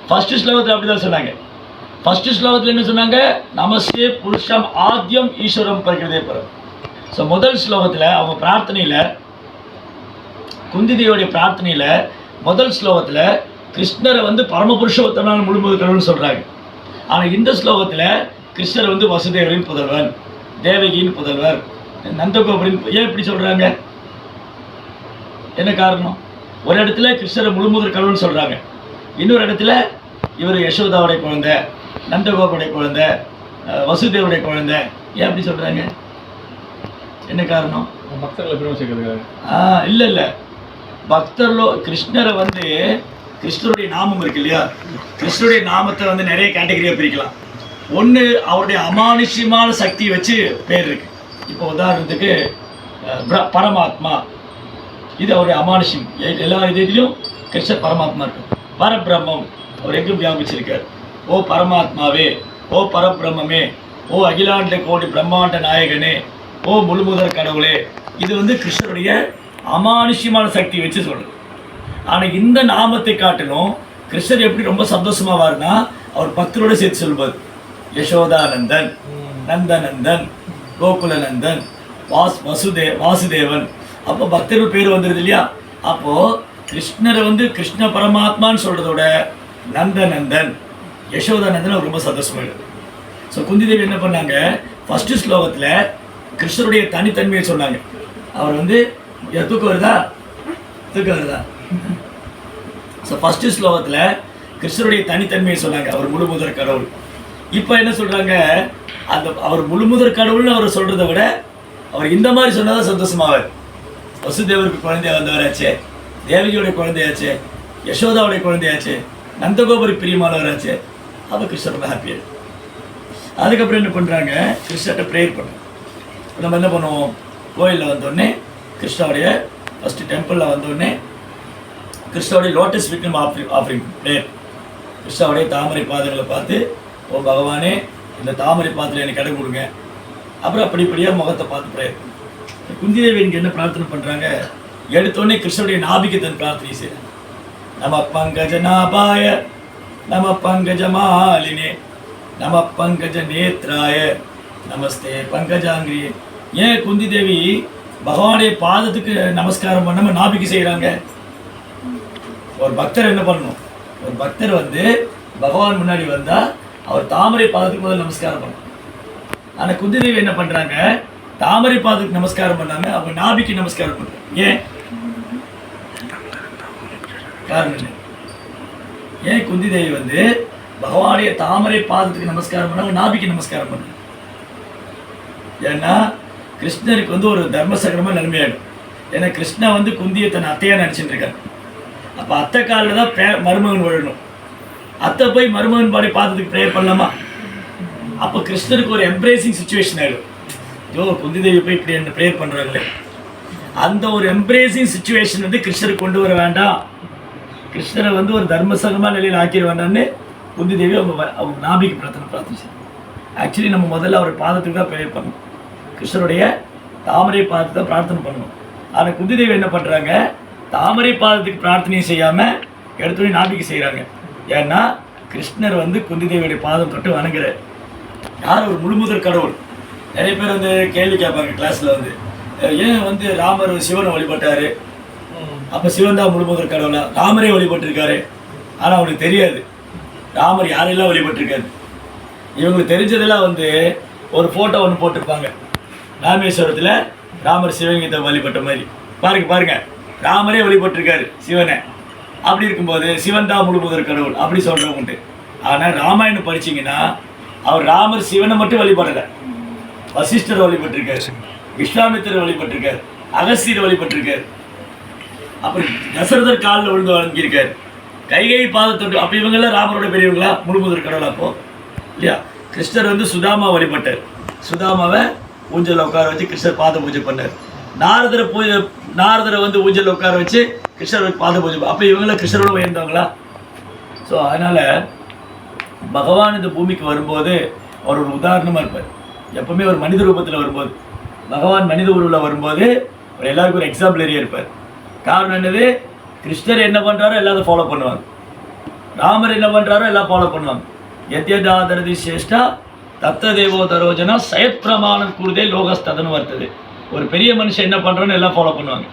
ஃபஸ்ட்டு ஸ்லோகத்தில் அப்படி தான் சொன்னாங்க. ஃபஸ்ட்டு ஸ்லோகத்தில் என்ன சொன்னாங்க? நமஸ்தே புருஷம் ஆத்யம் ஈஸ்வரம் பிரகிருதே பரம். ஸோ முதல் ஸ்லோகத்தில் அவங்க பிரார்த்தனையில், குந்தி தேவியோடைய பிரார்த்தனையில் முதல் ஸ்லோகத்தில் கிருஷ்ணரை வந்து பரமபுருஷோத்தமான முழுமுதற் கடவுள்னு சொல்கிறாங்க. ஆனால் இந்த ஸ்லோகத்தில் கிருஷ்ணர் வந்து வசுதேவரின் புதல்வன், தேவகியின் புதல்வர், நந்தகோபரின். ஏன் இப்படி சொல்கிறாங்க? என்ன காரணம்? ஒரு இடத்துல கிருஷ்ணரை முழுமுதற் கடவுள்னு சொல்கிறாங்க, இன்னொரு இடத்துல இவர் யசோதாவுடைய குழந்தை, நந்தகோபருடைய குழந்தை, வசுதேவருடைய குழந்தை. ஏன் அப்படி சொல்கிறாங்க? என்ன காரணம்? இல்லை இல்லை, பக்தர்களோ கிருஷ்ணரை வந்து கிருஷ்ணருடைய நாமம் இருக்கு இல்லையா, கிருஷ்ணருடைய நாமத்தை வந்து நிறைய கேட்டகரியாக பிரிக்கலாம். ஒன்று அவருடைய அமானுஷ்யமான சக்தியை வச்சு பேர் இருக்கு. இப்போ உதாரணத்துக்கு பரமாத்மா, இது அவருடைய அமானுஷ்யம். எல்லா இதுலேயும் கிருஷ்ணர் பரமாத்மா இருக்கு. பரபிரம்மம் அவர் எங்கும் வியாபிச்சிருக்கார். ஓ பரமாத்மாவே, ஓ பரபிரம்மே, ஓ அகிலாண்ட கோடி பிரம்மாண்ட நாயகனே, ஓ முழுமுதற் கடவுளே. இது வந்து கிருஷ்ணருடைய அமானுஷ்யமான சக்தி வச்சு சொல்றது. ஆனால் இந்த நாமத்தை காட்டிலும் கிருஷ்ணர் எப்படி ரொம்ப சந்தோஷமாவார்னா, அவர் பக்தரோட சேர்த்து சொல்வார். யசோதானந்தன், நந்தநந்தன், கோகுலநந்தன், வாசுதேவன். அப்போ பக்தர்கள் பேர் வந்துடுது இல்லையா. அப்போது கிருஷ்ணரை வந்து கிருஷ்ண பரமாத்மான்னு சொல்கிறதோட நந்தநந்தன், யசோதானந்தன் அவர் ரொம்ப சந்தோஷமாயிடுது. ஸோ குந்தி தேவி என்ன பண்ணாங்க, ஃபஸ்ட்டு ஸ்லோகத்தில் கிருஷ்ணருடைய தனித்தன்மையை சொன்னாங்க. அவர் வந்து தூக்கம் வருதா? ஸோ ஃபஸ்ட்டு ஸ்லோகத்தில் கிருஷ்ணருடைய தனித்தன்மையை சொன்னாங்க, அவர் முழுமுதற் கடவுள். இப்போ என்ன சொல்கிறாங்க, அந்த அவர் முழுமுதற் கடவுள்னு அவர் சொல்கிறத விட அவர் இந்த மாதிரி சொன்னால் தான் சந்தோஷமாவார். வசுதேவருக்கு குழந்தைய வந்தவராச்சே, தேவகியோடைய குழந்தையாச்சே, யசோதாவுடைய குழந்தையாச்சே, நந்தகோபருக்கு பிரியமானவராச்சே, அப்போ கிருஷ்ணர் ரொம்ப ஹாப்பியாக. அதுக்கப்புறம் என்ன பண்ணுறாங்க, கிருஷ்ணர்கிட்ட ப்ரேயர் பண்ணுறோம். நம்ம என்ன பண்ணுவோம், கோயிலில் வந்தோடனே கிருஷ்ணாவுடைய ஃபஸ்ட்டு டெம்பிளில் வந்தோடனே கிருஷ்ணாவுடைய லோட்டஸ் ஃபீட் நம்ம ஆஃபரிங் ப்ரேயர். கிருஷ்ணாவுடைய தாமரை பாதங்களை பார்த்து, ஓ பகவானே இந்த தாமரை பாதத்தில் எனக்கு இடம் கொடுங்க. அப்புறம் படிப்படியாக முகத்தை பார்த்து ப்ரேயர். குந்தி தேவி இங்கே என்ன பிரார்த்தனை பண்ணுறாங்க, எடுத்தோடனே கிருஷ்ணனுடைய நாபிக்கு தன் பிரார்த்தனை செய்கிறாங்க. நம பங்கஜ நாபாய, நம பங்கஜ மாலினே, நம பங்கஜ நேத்ராய, நமஸ்தே பங்கஜாங்கிரியே. ஏன் குந்தி தேவி பகவானுடைய பாதத்துக்கு நமஸ்காரம் பண்ணாமல் நாபிக்கு செய்கிறாங்க? ஒரு பக்தர் என்ன பண்ணணும், ஒரு பக்தர் வந்து பகவான் முன்னாடி வந்தால் அவர் தாமரை பாதத்துக்கு முதல்ல நமஸ்காரம் பண்ணணும். ஆனால் குந்தி தேவி என்ன பண்ணுறாங்க, தாமரை பாதத்துக்கு நமஸ்காரம் பண்ணாமல் அவங்க நாபிக்கு நமஸ்காரம் பண்ணுறாங்க. ஏன் காரணம் இல்லை? ஏன் குந்தி தேவி வந்து பகவானுடைய தாமரை பாதத்துக்கு நமஸ்காரம் பண்ணாமல் நாபிக்கு நமஸ்காரம் பண்ணுறாங்க? ஏன்னா கிருஷ்ணருக்கு வந்து ஒரு தர்மசகரமாக நன்மையாகும். ஏன்னா கிருஷ்ணா வந்து குந்தியை தன் அத்தையாக நினச்சிட்டு இருக்காரு. அப்போ அத்தை காலில் தான் மருமகன் விழணும். அத்தை போய் மருமகன் பாடி பாதத்துக்கு ப்ரேயர் பண்ணலாமா? அப்போ கிருஷ்ணருக்கு ஒரு எம்ப்ரேசிங் சுச்சுவேஷன் ஆகிடும். ஐயோ குந்தி தேவி போய் இப்படி என்ன ப்ரேயர் பண்ணுறாங்களே, அந்த ஒரு எம்ப்ரேசிங் சுச்சுவேஷன் வந்து கிருஷ்ணருக்கு கொண்டு வர வேண்டாம், கிருஷ்ணரை வந்து ஒரு தர்மசகமாக நிலையில் ஆக்கிட வேண்டாம்னு குந்தி தேவி அவங்க நாபிக்கு பிரார்த்தனை செய்யும். ஆக்சுவலி நம்ம முதல்ல அவர் பாதத்துக்கு தான் ப்ரேயர் பண்ணணும், கிருஷ்ணருடைய தாமரை பாதத்தை தான் பிரார்த்தனை பண்ணணும். ஆனால் குந்தி தேவி என்ன பண்ணுறாங்க, தாமரை பாதத்துக்கு பிரார்த்தனை செய்யாமல் எடுத்துடைய நாபிக்கு செய்கிறாங்க. ஏன்னா கிருஷ்ணர் வந்து குந்தி தேவியுடைய பாதம் தொட்டு வணங்குறார். யார் ஒரு முழுமுதற் கடவுள். நிறைய பேர் வந்து கேள்வி கேட்பாங்க கிளாஸில் வந்து, ஏன் வந்து ராமர் சிவனை வழிபட்டார், அப்போ சிவன் தான் முழுமுதற் கடவுளா? ராமரே வழிபட்டிருக்காரு. ஆனால் அவனுக்கு தெரியாது ராமர் யாரெல்லாம் வழிபட்டிருக்காரு. இவங்களுக்கு தெரிஞ்சதெல்லாம் வந்து ஒரு ஃபோட்டோ ஒன்று போட்டிருப்பாங்க, ராமேஸ்வரத்தில் ராமர் சிவலிங்கத்தை வழிபட்ட மாதிரி. பாருங்க ராமரே வழிபட்டிருக்காரு சிவனை. அப்படி இருக்கும்போது சிவன் தான் முழுமுதற் கடவுள் அப்படி சொல்கிறவங்க உண்டு. ஆனால் ராமாயணம் படிச்சிங்கன்னா அவர் ராமர் சிவனை மட்டும் வழிபடலை, வசிஷ்டரை வழிபட்டிருக்காரு, விஸ்வாமித்திரர் வழிபட்டிருக்காரு, அகஸ்தியரை வழிபட்டிருக்காரு, அப்புறம் தசரதர் காலில் விழுந்து வழங்கியிருக்காரு, கைகை பாதத்தொட்டு. அப்போ இவங்கெல்லாம் ராமரோட பெரியவங்களா, முழுமுதற் கடவுள் அப்போ இல்லையா? கிருஷ்ணர் வந்து சுதாமா வழிபட்டார், சுதாமாவை ஊஞ்சலில் உட்கார வச்சு கிருஷ்ணர் பாத பூஜை பண்ணார். நாரதரை வந்து ஊஞ்சலில் உட்கார வச்சு கிருஷ்ணர் பாத பூஜை. அப்போ இவங்களாம் கிருஷ்ணரோட உயர்ந்தவங்களா? ஸோ அதனால் பகவான் இந்த பூமிக்கு வரும்போது அவர் ஒரு உதாரணமாக இருப்பார். எப்பவுமே ஒரு மனித ரூபத்தில் வரும்போது, பகவான் மனித உருவில் வரும்போது அவர் எல்லாருக்கும் ஒரு எக்ஸாம்பிள் ஏரியா இருப்பார். காரணம் என்னது, கிருஷ்ணர் என்ன பண்ணுறாரோ எல்லாத்தையும் ஃபாலோ பண்ணுவாங்க, ராமர் என்ன பண்ணுறாரோ எல்லாம் ஃபாலோ பண்ணுவாங்க. எத்யதாதரதி சேஷ்டா தத்த தேவோ தரோஜனா சயத் பிரமாணம் கூறுதே லோகஸ்ததன்னு வருத்தது. ஒரு பெரிய மனுஷன் என்ன பண்ணுறோன்னு எல்லாம் ஃபாலோ பண்ணுவாங்க.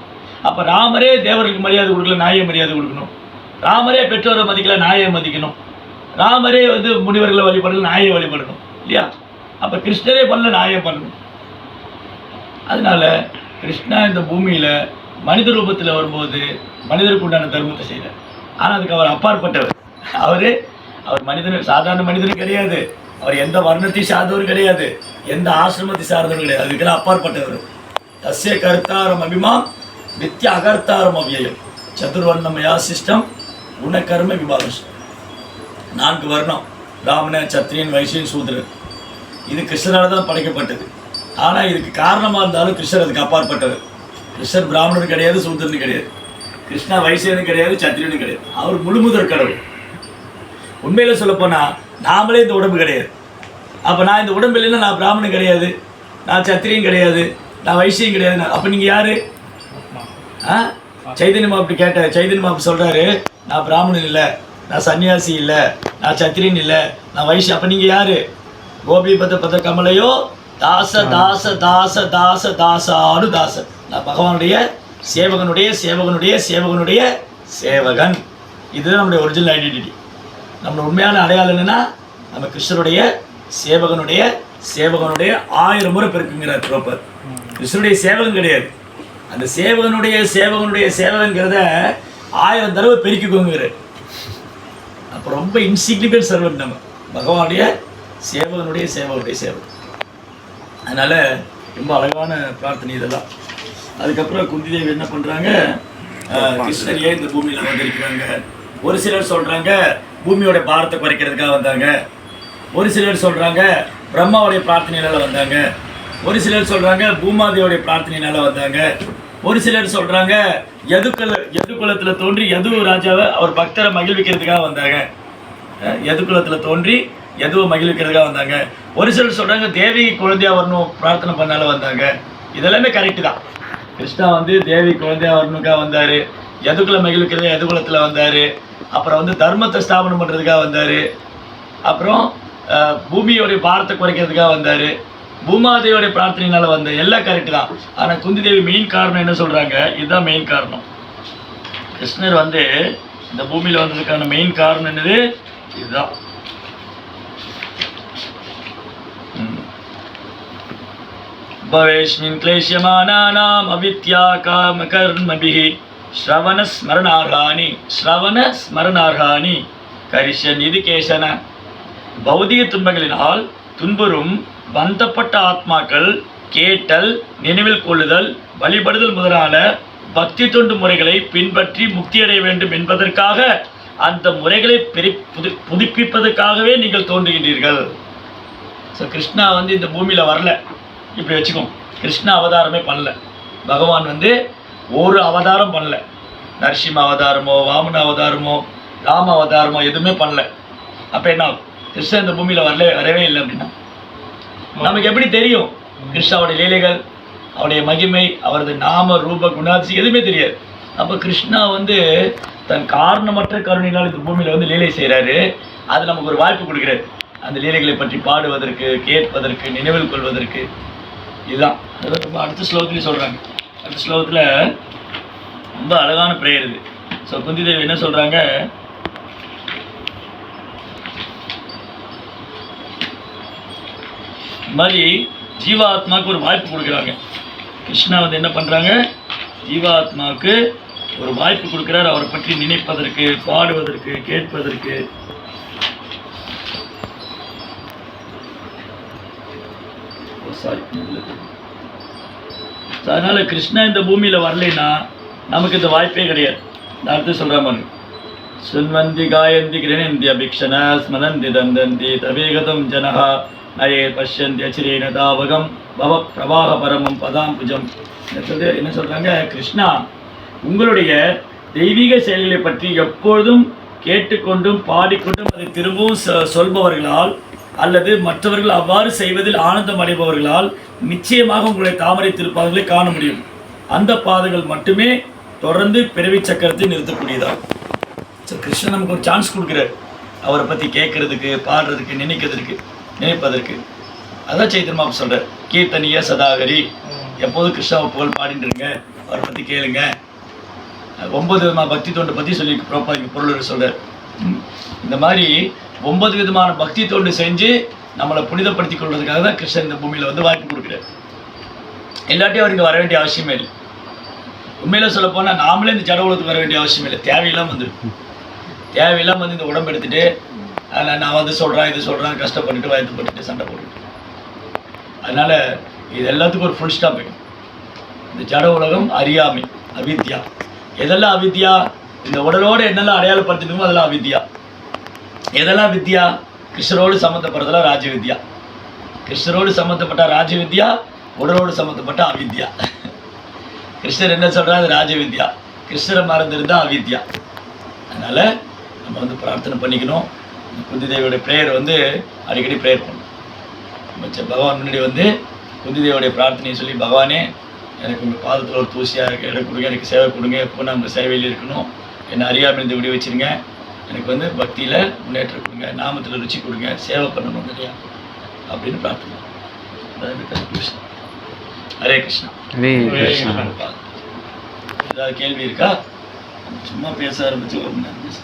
அப்போ ராமரே தேவர்களுக்கு மரியாதை கொடுக்கல, நாயை மரியாதை கொடுக்கணும். ராமரே பெற்றோரை மதிக்கல, நாயை மதிக்கணும். ராமரே வந்து முனிவர்களை வழிபடல, நாயை வழிபடணும் இல்லையா? அப்போ கிருஷ்ணரே பண்ணல, நாயை பண்ணணும். அதனால கிருஷ்ணா இந்த பூமியில் மனித ரூபத்தில் வரும்போது மனிதருக்கு உண்டான தர்மத்தை செய்கிறார். ஆனால் அதுக்கு அவர் அப்பாற்பட்டவர். அவர் மனிதன், சாதாரண மனிதனும் கிடையாது, அவர் எந்த வர்ணத்தை சார்ந்தவரும் கிடையாது, எந்த ஆசிரமத்தை சார்ந்தவரும் கிடையாது, அதுக்கெல்லாம் அப்பாற்பட்டவர். தஸ்ய கர்த்தாரம் அபிமாம் நித்திய அகர்த்தாரம் அவ்யயம் சதுர்வர்ணமயா சிஸ்டம் குணகர்ம விபாகம். 4 வர்ணம், பிராமண, சத்திரியன், வைசியன், சூத்ரன். இது கிருஷ்ணரால் தான் படைக்கப்பட்டது. ஆனால் இதுக்கு காரணமாக இருந்தாலும் கிருஷ்ணர் அதுக்கு அப்பாற்பட்டவர். கிருஷ்ணர் பிராமணனும் கிடையாது, சூத்திரனும் கிடையாது, கிருஷ்ணா வைசியனும் கிடையாது, சத்திரியனும் கிடையாது. அவர் முழுமுதற் கடவுள். உண்மையில் சொல்லப்போனால் நாமளே இந்த உடம்பு கிடையாது. அப்போ நான் இந்த உடம்பு இல்லைன்னா நான் பிராமணன் கிடையாது, நான் சத்திரியன் கிடையாது, நான் வைசியம் கிடையாது. அப்போ நீங்கள் யார்? சைதன்ய மாப்பு கேட்டார். சைதன்ய மாப்பு சொல்கிறாரு, நான் பிராமணன் இல்லை, நான் சன்னியாசி இல்லை, நான் சத்திரியன் இல்லை, நான் வைசியம். அப்போ நீங்கள் யார்? கோபி பத கமலையோ தாச தாச தாச தாச தாசாடு தாசன். நான் பகவானுடைய சேவகனுடைய சேவகனுடைய சேவகனுடைய சேவகன். இதுதான் நம்முடைய ஒரிஜினல் ஐடென்டிட்டி. நம்மளோட உண்மையான அடையாளம் என்னென்னா, நம்ம கிருஷ்ணருடைய சேவகனுடைய சேவகனுடைய 1000 முறை பெருக்குங்கிறார் ப்ரோப்பர். கிருஷ்ணனுடைய சேவகன் கிடையாது, அந்த சேவகனுடைய சேவகனுடைய சேவகங்கிறத 1000 தடவை பெருக்கிக்கோங்கிறார். அப்போ ரொம்ப இன்சிக்னிஃபிகன்ட் சர்வன் நம்ம, பகவானுடைய சேவகனுடைய சேவகனுடைய சேவகன். அதனால் ரொம்ப அழகான பிரார்த்தனை இதெல்லாம். அதுக்கப்புறம் குந்தி தேவி என்ன பண்ணுறாங்க, கிருஷ்ணர் ஏன் இந்த பூமியில் வந்திருக்கிறாங்க? ஒரு சிலர் சொல்கிறாங்க பூமியோட பாரத்தை குறைக்கிறதுக்காக வந்தாங்க, ஒரு சிலர் சொல்கிறாங்க பிரம்மாவுடைய பிரார்த்தனையினால் வந்தாங்க, ஒரு சிலர் சொல்கிறாங்க பூமாதேவியோடைய பிரார்த்தனையினால் வந்தாங்க, ஒரு சிலர் சொல்கிறாங்க யதுகுலத்தில் தோன்றி யது ராஜாவை அவர் பக்தரை மகிழ்விக்கிறதுக்காக வந்தாங்க, யதுகுலத்தில் தோன்றி யதுவை மகிழ்விக்கிறதுக்காக வந்தாங்க, ஒரு சிலர் சொல்கிறாங்க தேவி குழந்தையாக வரணும் பிரார்த்தனை பண்ணால வந்தாங்க. இதெல்லாமே கரெக்டு தான். கிருஷ்ணா வந்து தேவி குழந்தையாக வரணுக்காக வந்தார், யதுகுல மகிழ்விக்கிறது யதுகுலத்தில் வந்தார், அப்புறம் வந்து தர்மத்தை ஸ்தாபனம் பண்ணுறதுக்காக வந்தார், அப்புறம் பூமியோடைய பாரத்தை குறைக்கிறதுக்காக வந்தார், பூமாதேவியோடைய பிரார்த்தனையினால் வந்தார். எல்லாம் கரெக்டு தான். ஆனால் குந்தி தேவி மெயின் காரணம் என்ன சொல்கிறாங்க, இதுதான் மெயின் காரணம். கிருஷ்ணர் வந்து இந்த பூமியில் வந்ததுக்கான மெயின் காரணம் என்னது, இதுதான். பவேஷ்மின் க்லேஷ்யமானானாம் அவித்யா காம கர்மபிஹி ஸ்ரவண ஸ்மரணார்ஹானி கரிஷ்யன் இது கேசன. பௌதிக துன்பங்களினால் துன்புறும் பந்தப்பட்ட ஆத்மாக்கள் கேட்டல், நினைவில் கொள்ளுதல், வழிபடுதல் முதலான பக்தி தொண்டு முறைகளை பின்பற்றி முக்தியடைய வேண்டும் என்பதற்காக, அந்த முறைகளை புதுப்பிப்பதற்காகவே நீங்கள் தோன்றுகின்றீர்கள். ஸோ கிருஷ்ணா வந்து இந்த பூமியில் வரல, இப்படி வச்சுக்கோம். கிருஷ்ண அவதாரமே பண்ணல. பகவான் வந்து ஒரு அவதாரம் பண்ணல. நரசிம்ம அவதாரமோ வாமன அவதாரமோ ராம அவதாரமோ எதுவுமே பண்ணல. அப்போ என்ன, கிருஷ்ணன் இந்த பூமியில் வரவே இல்லை அப்படின்னா நமக்கு எப்படி தெரியும்? கிருஷ்ணாவுடைய லீலைகள், அவருடைய மகிமை, அவரது நாம ரூப குணாதிசி எதுவுமே தெரியாது. அப்போ கிருஷ்ணா வந்து தன் காரணமற்ற கருணையினால் இந்த பூமியில் வந்து லீலை செய்கிறாரு. அது நமக்கு ஒரு வாய்ப்பு கொடுக்குறாரு, அந்த லீலைகளை பற்றி பாடுவதற்கு, கேட்பதற்கு, நினைவில் கொள்வதற்கு. இதுதான் ரொம்ப அடுத்த ஸ்லோகத்துலேயும் சொல்கிறாங்க. அடுத்த ஸ்லோகத்தில் ரொம்ப அழகான ப்ரேயர் இது. ஸோ குந்தி தேவி என்ன சொல்கிறாங்க, இந்த மாதிரி ஜீவாத்மாவுக்கு ஒரு வாய்ப்பு கொடுக்குறாங்க. கிருஷ்ணா வந்து என்ன பண்ணுறாங்க, ஜீவாத்மாவுக்கு ஒரு வாய்ப்பு கொடுக்குறாரு, அவரை பற்றி நினைப்பதற்கு, பாடுவதற்கு, கேட்பதற்கு. அதனால கிருஷ்ணா இந்த பூமியில் வரலைன்னா நமக்கு இந்த வாய்ப்பே கிடையாது. நான் அடுத்து சொல்கிற மாதிரி சுன்வந்தி காயந்தி கிரணந்தி அபிக்ஷண ஸ்மரந்தி தந்தந்தி தவேகதம் ஜனஹா நயே பஷ்யந்தி அச்சிரேன தாவகம் பவ பிரவாக பரமம் பதாம்புஜம். என்ன சொல்கிறாங்க, கிருஷ்ணா உங்களுடைய தெய்வீக செயல்களை பற்றி எப்பொழுதும் கேட்டுக்கொண்டும் பாடிக்கொண்டும் அதை திரும்பவும் சொல்பவர்களால் அல்லது மற்றவர்கள் அவ்வாறு செய்வதில் ஆனந்தம் அடைபவர்களால் நிச்சயமாக உங்களுடைய தாமரை திருப்பாதங்களை காண முடியும். அந்த பாதங்கள் மட்டுமே தொடர்ந்து பிறவி சக்கரத்தை நிறுத்தக்கூடியதாக. ஸோ கிருஷ்ணன் நமக்கு ஒரு சான்ஸ் கொடுக்குறாரு, அவரை பற்றி கேட்கறதுக்கு, பாடுறதுக்கு, நினைப்பதற்கு. அதான் சைத்தன்ய மாப்பு சொல்கிறார், கீர்த்தனிய சதாகரி எப்போதும் கிருஷ்ணாவை புகழ் பாடிட்டு இருங்க, அவரை பற்றி கேளுங்க. 9 விதமான பக்தி தொண்டை பற்றி சொல்லி ப்ரோப்பா இங்கே பொருள் சொல்கிறார். இந்த மாதிரி 9 விதமான பக்தி தொண்டு செஞ்சு நம்மளை புனிதப்படுத்தி கொள்வதற்காக தான் கிருஷ்ணன் இந்த பூமியில் வந்து வாய்ப்பு கொடுக்குறாரு. எல்லாட்டையும் அவர் இங்கே வர வேண்டிய அவசியமே இல்லை. உண்மையில் சொல்ல போனால் நாமளே இந்த ஜட உலகத்துக்கு வர வேண்டிய அவசியம் இல்லை. தேவையில்லாமல் வந்துடும். தேவையில்லாமல் வந்து இந்த உடம்பு எடுத்துகிட்டு நான் வந்து சொல்கிறேன் இது சொல்கிறேன் கஷ்டப்பட்டுட்டு வயத்துப்பட்டுட்டு சண்டை போட்டுட்டு. அதனால் இது எல்லாத்துக்கும் ஒரு ஃபுல் ஸ்டாப் வேணும். இந்த ஜட உலகம் அறியாமை, அவித்யா. எதெல்லாம் அவித்யா? இந்த உடலோடு என்னெல்லாம் அடையாளப்படுத்தினுமோ அதெல்லாம் அவித்யா. எதெல்லாம் வித்யா? கிருஷ்ணரோடு சம்மந்தப்படுறதெல்லாம் ராஜவித்யா. கிருஷ்ணரோடு சம்மந்தப்பட்ட ராஜவித்யா, உடலோடு சம்மந்தப்பட்ட அவித்யா. கிருஷ்ணர் என்ன சொல்கிறா? அது ராஜவித்யா. கிருஷ்ணரை மறந்துருந்தா அவித்யா. அதனால் நம்ம வந்து பிரார்த்தனை பண்ணிக்கணும். குந்தி தேவியோடைய ப்ரேயர் வந்து அடிக்கடி ப்ரேயர் பண்ணணும். நம்ம பகவான் முன்னாடி வந்து குந்தி தேவியோடைய பிரார்த்தனையை சொல்லி, பகவானே எனக்கு உங்கள் பாதத்தில் ஒரு தூசியாக இடம் கொடுங்க, எனக்கு சேவை கொடுங்க, எப்போ நான் உங்கள் சேவையில் இருக்கணும், என்னை அறியாமல் இருந்து விடி வச்சுருங்க, எனக்கு வந்து பக்தியில் முன்னேற்றம் கொடுங்க, நாமத்தில் ருச்சி கொடுங்க, சேவை பண்ணணும் நிறையா அப்படின்னு பிரார்த்தனை. ஹரே கிருஷ்ணா. ஏதாவது கேள்வி இருக்கா? சும்மா பேச ஆரம்பிச்சு ஒரு மணி நேரம் பேச